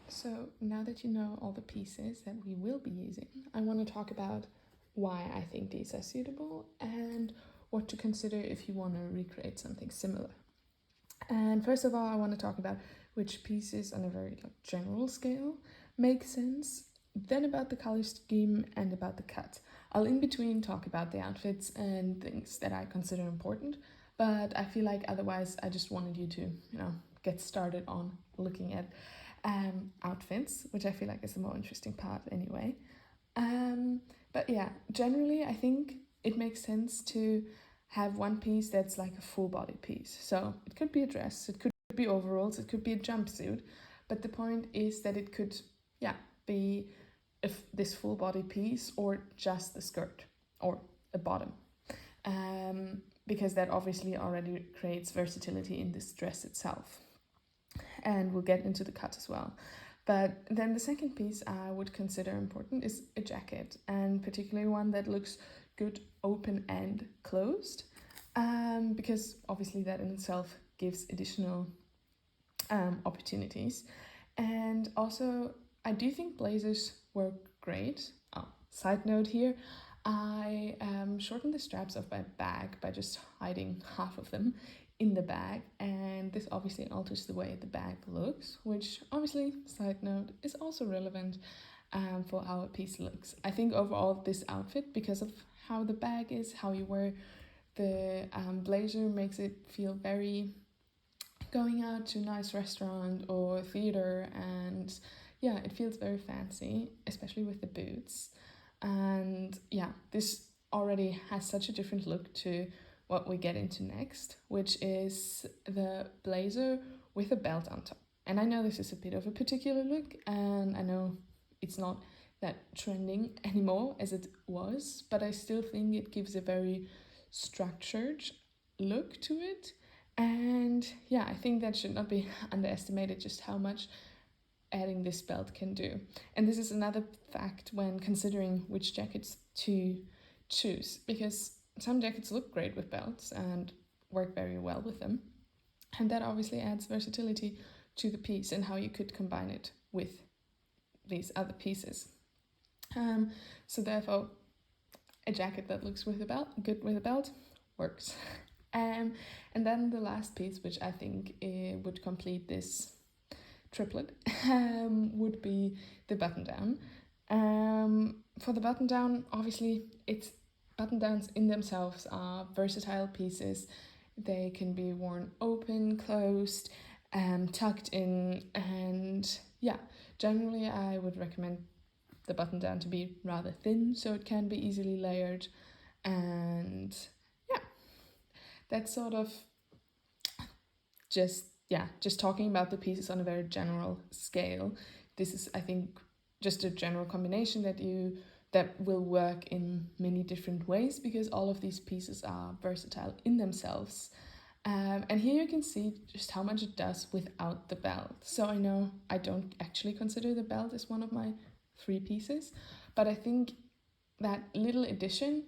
So now that you know all the pieces that we will be using, I want to talk about why I think these are suitable and what to consider if you want to recreate something similar. And first of all, I want to talk about which pieces on a very general scale make sense, then about the color scheme and about the cut. I'll in between talk about the outfits and things that I consider important, but I feel like otherwise I just wanted you to, get started on looking at outfits, which I feel like is the more interesting part anyway. But yeah, generally I think it makes sense to have one piece that's like a full body piece. So it could be a dress, it could be overalls, it could be a jumpsuit, but the point is that it could, be this full body piece or just the skirt or a bottom. Because that obviously already creates versatility in this dress itself. And we'll get into the cut as well. But then the second piece I would consider important is a jacket, and particularly one that looks good open and closed, because obviously that in itself gives additional opportunities. And also, I do think blazers work great. Side note here, I shortened the straps of my bag by just hiding half of them in the bag, and this obviously alters the way the bag looks, which obviously, side note, is also relevant for how a piece looks. I think overall this outfit, because of how the bag is, how you wear the blazer, makes it feel very going out to a nice restaurant or theater, and yeah, it feels very fancy, especially with the boots. And yeah, this already has such a different look to what we get into next, which is the blazer with a belt on top. And I know this is a bit of a particular look, and I know it's not that trending anymore as it was, but I still think it gives a very structured look to it. And yeah, I think that should not be underestimated, just how much adding this belt can do. And this is another fact when considering which jackets to choose, because some jackets look great with belts and work very well with them, and that obviously adds versatility to the piece and how you could combine it with these other pieces. So therefore, a jacket that looks good with a belt, works. And then the last piece, which I think would complete this triplet, would be the button down. For the button down, obviously, button downs in themselves are versatile pieces. They can be worn open, closed, tucked in, and yeah, generally I would recommend the button down to be rather thin so it can be easily layered. And yeah, that's sort of just talking about the pieces on a very general scale. This is, I think, just a general combination that will work in many different ways, because all of these pieces are versatile in themselves. And here you can see just how much it does without the belt. So I know I don't actually consider the belt as one of my 3 pieces, but I think that little addition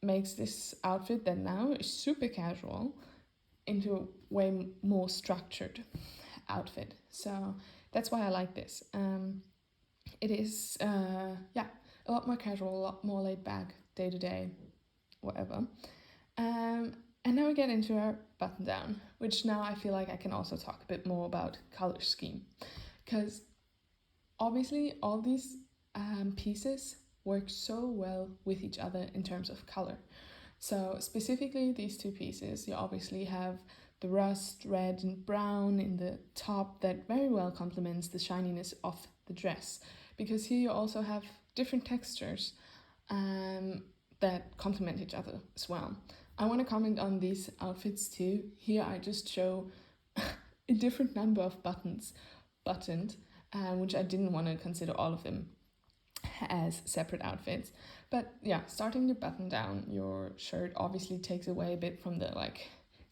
makes this outfit that now is super casual into a way more structured outfit. So that's why I like this. It is, a lot more casual, a lot more laid back, day to day, whatever. And now we get into our button down, which now I feel like I can also talk a bit more about color scheme, because obviously all these pieces work so well with each other in terms of color. So specifically these 2 pieces, you obviously have the rust red and brown in the top that very well complements the shininess of the dress, because here you also have different textures that complement each other as well. I want to comment on these outfits too. Here I just show a different number of buttons buttoned, which I didn't want to consider all of them as separate outfits. But yeah, starting the button down, your shirt obviously takes away a bit from the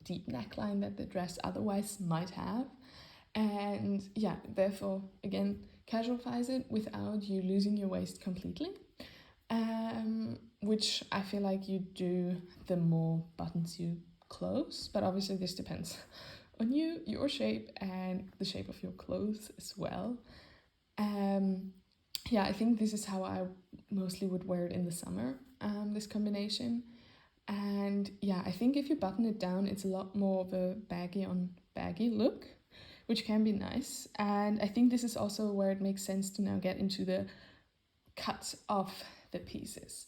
deep neckline that the dress otherwise might have. And yeah, therefore, again, casualize it without you losing your waist completely. Which I feel like you do the more buttons you close, but obviously this depends on you, your shape, and the shape of your clothes as well. Yeah, I think this is how I mostly would wear it in the summer, this combination. And yeah, I think if you button it down, it's a lot more of a baggy on baggy look, which can be nice. And I think this is also where it makes sense to now get into the cut of the pieces.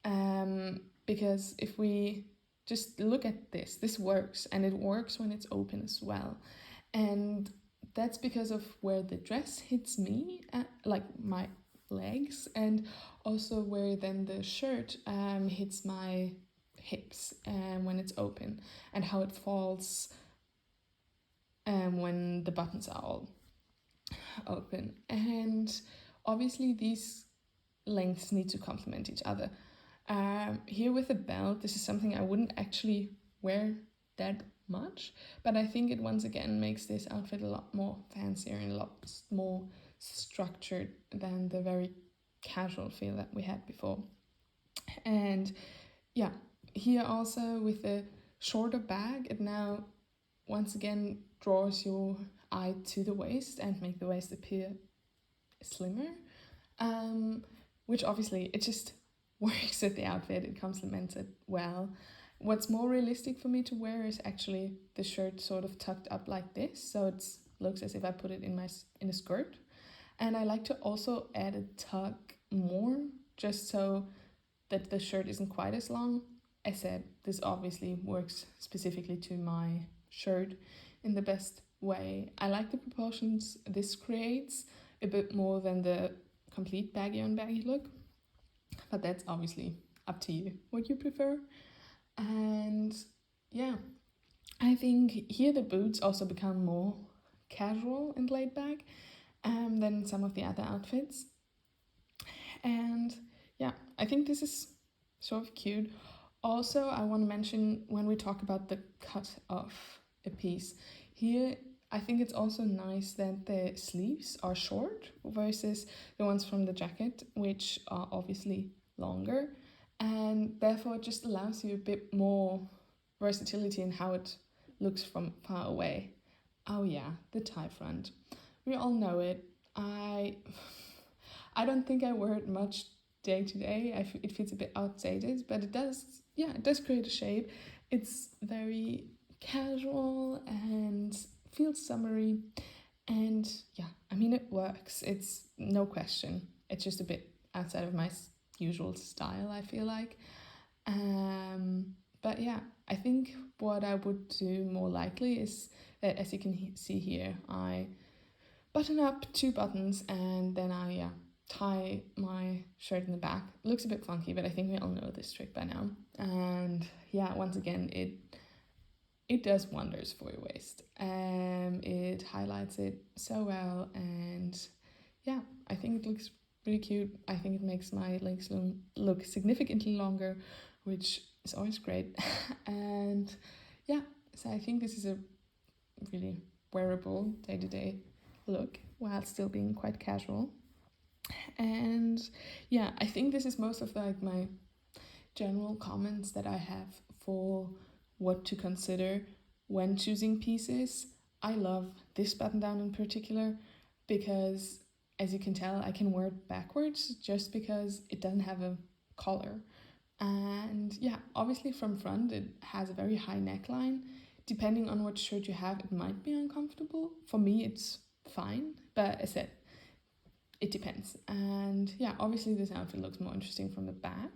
Because if we just look at this works, and it works when it's open as well. And that's because of where the dress hits me, like my legs, and also where then the shirt hits my hips when it's open, and how it falls when the buttons are all open. And obviously these lengths need to complement each other. Here with the belt, this is something I wouldn't actually wear that much, but I think it once again makes this outfit a lot more fancier and a lot more structured than the very casual feel that we had before. And yeah, here also with the shorter bag, it now once again draws your eye to the waist and make the waist appear slimmer, which obviously it just works with the outfit, it complements it well. What's more realistic for me to wear is actually the shirt sort of tucked up like this, so it looks as if I put it in a skirt. And I like to also add a tuck more, just so that the shirt isn't quite as long. As said, this obviously works specifically to my shirt in the best way. I like the proportions this creates a bit more than the complete baggy on baggy look, but that's obviously up to you what you prefer. And yeah, I think here the boots also become more casual and laid back than some of the other outfits. And yeah, I think this is sort of cute. Also, I want to mention when we talk about the cut of a piece, here I think it's also nice that the sleeves are short versus the ones from the jacket, which are obviously longer, and therefore it just allows you a bit more versatility in how it looks from far away. Oh yeah, the tie front. We all know it. I don't think I wear it much day to day. It feels a bit outdated, but it does create a shape. It's very casual and feels summery, and yeah, I mean it works. It's no question. It's just a bit outside of my usual style, I feel like. But yeah, I think what I would do more likely is that, as you can see here, I button up 2 buttons and then I tie my shirt in the back. It looks a bit funky, but I think we all know this trick by now. And yeah, once again, it does wonders for your waist. It highlights it so well, and yeah, I think it looks really cute. I think it makes my legs look significantly longer, which is always great. And yeah, so I think this is a really wearable day-to-day look while still being quite casual. And yeah, I think this is most of my general comments that I have for what to consider when choosing pieces. I love this button down in particular because, as you can tell, I can wear it backwards just because it doesn't have a collar. And yeah, obviously from front it has a very high neckline. Depending on what shirt you have, it might be uncomfortable. For me, it's fine, but as I said, it depends. And yeah, obviously this outfit looks more interesting from the back,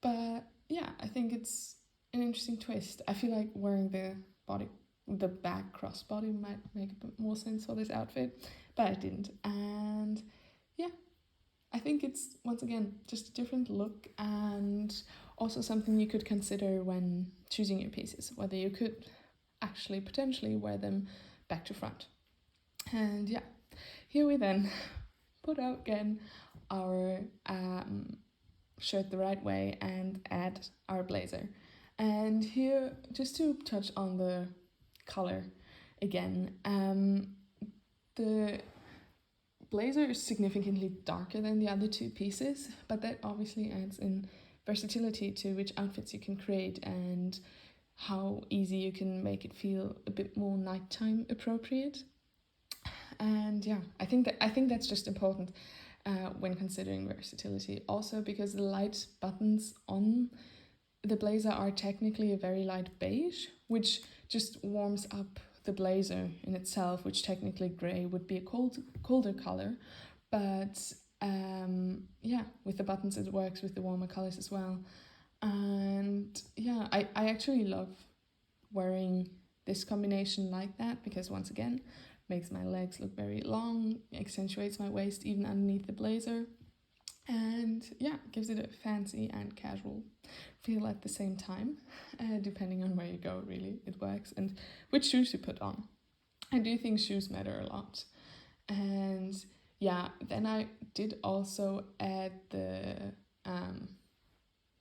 but yeah, I think it's an interesting twist. I feel like wearing the back crossbody might make a bit more sense for this outfit, but I didn't. And yeah, I think it's once again just a different look, and also something you could consider when choosing your pieces, whether you could actually potentially wear them back to front. And yeah, here we then put out again our shirt the right way and add our blazer. And here, just to touch on the color again, the blazer is significantly darker than the other 2 pieces, but that obviously adds in versatility to which outfits you can create and how easy you can make it feel a bit more nighttime appropriate. And yeah, I think that's just important when considering versatility. Also because the light buttons on the blazer are technically a very light beige, which just warms up the blazer in itself, which technically grey would be a colder color. But yeah, with the buttons it works with the warmer colors as well. And yeah, I actually love wearing this combination like that because once again, makes my legs look very long, accentuates my waist even underneath the blazer, and yeah, gives it a fancy and casual feel at the same time, depending on where you go. Really, it works, and which shoes you put on. I do think shoes matter a lot. And yeah, then I did also add the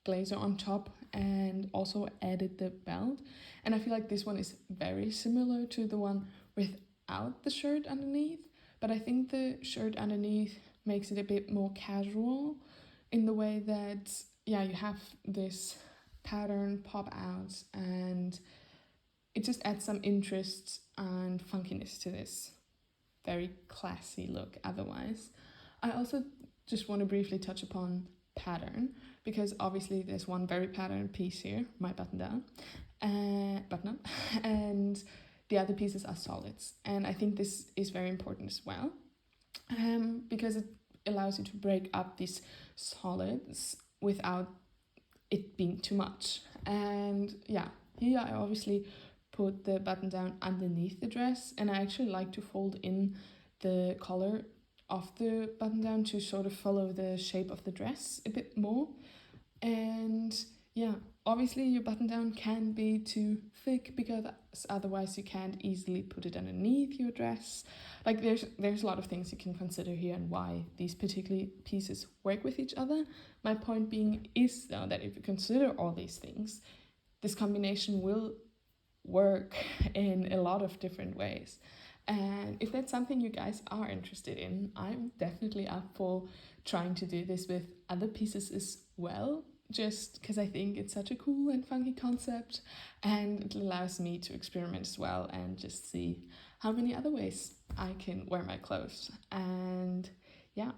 blazer on top and also added the belt, and I feel like this one is very similar to the one without the shirt underneath, but I think the shirt underneath makes it a bit more casual in the way that yeah, you have this pattern pop out, and it just adds some interest and funkiness to this very classy look otherwise. I also just want to briefly touch upon pattern, because obviously there's one very patterned piece here, my button down, button up, and the other pieces are solids. And I think this is very important as well, because it allows you to break up these solids without it being too much. And yeah, here I obviously put the button down underneath the dress, and I actually like to fold in the collar of the button down to sort of follow the shape of the dress a bit more. And yeah, obviously your button down can be too thick because otherwise you can't easily put it underneath your dress. Like there's a lot of things you can consider here and why these particular pieces work with each other. My point being is though that if you consider all these things, this combination will work in a lot of different ways. And if that's something you guys are interested in, I'm definitely up for trying to do this with other pieces as well, just because I think it's such a cool and funky concept, and it allows me to experiment as well and just see how many other ways I can wear my clothes. And yeah,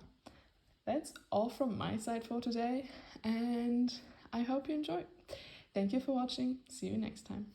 that's all from my side for today, and I hope you enjoy. Thank you for watching. See you next time.